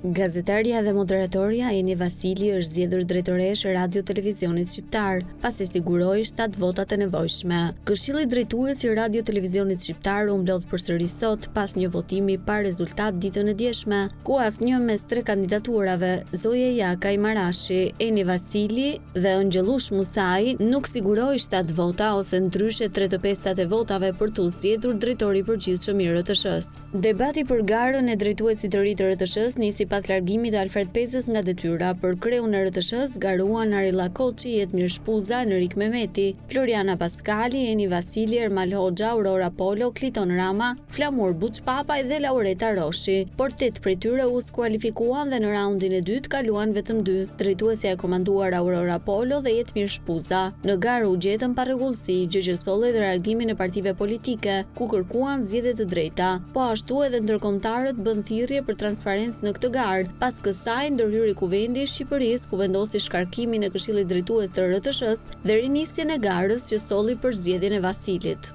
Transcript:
Gazetarja dhe moderatoria Eni Vasili është zgjedhur drejtoresh e Radio-Televizionit Shqiptar, pasi siguroi 7 votat e nevojshme. Këshilli drejtues i Radio-Televizionit Shqiptar u mblodh përsëri sot pas një votimi pa rezultat ditën e djeshme, ku asnjë mes 3 kandidaturave, Zoje Jakaj Marashi, Eni Vasili dhe Ëngjellush Musai, nuk siguroi 7 vota ose ndryshe 3/5 e votave për t'u zgjedhur drejtori i përgjithshëm i RTS-s. Debati për garën e drejtuesit të ri të RTS-s nisi pas largimit të Alfred Pezës nga detyra. Për kreun e RTS-s garuan Arilla Koçi, Jetmir Shpuza, Enrik Mehmeti, Floriana Paskali, Eni Vasili, Ermal Hoxha, Aurora Polo, Kliton Rama, Flamur Buçpapaj dhe Laureta Roshi. Por 8 prej tyre u skualifikuan dhe në raundin e dytë kaluan vetëm 2. Drejtuesja e komanduar Aurora Polo dhe Jetmir Shpuza. Në garë u gjetën parregullsi, gjë që solli dhe reagimin e partive politike, ku kërkuan zgjedhje të drejta. Po ashtu edhe ndërkombëtarët bën thirrje për transparencë në këtë garë. Pas kësaj ndërhyri Kuvendi i Shqipërisë, ku vendosi shkarkimin e Këshillit Drejtues të RTS-s dhe rinisjen e garës që solli për zgjedhjen e Vasilit.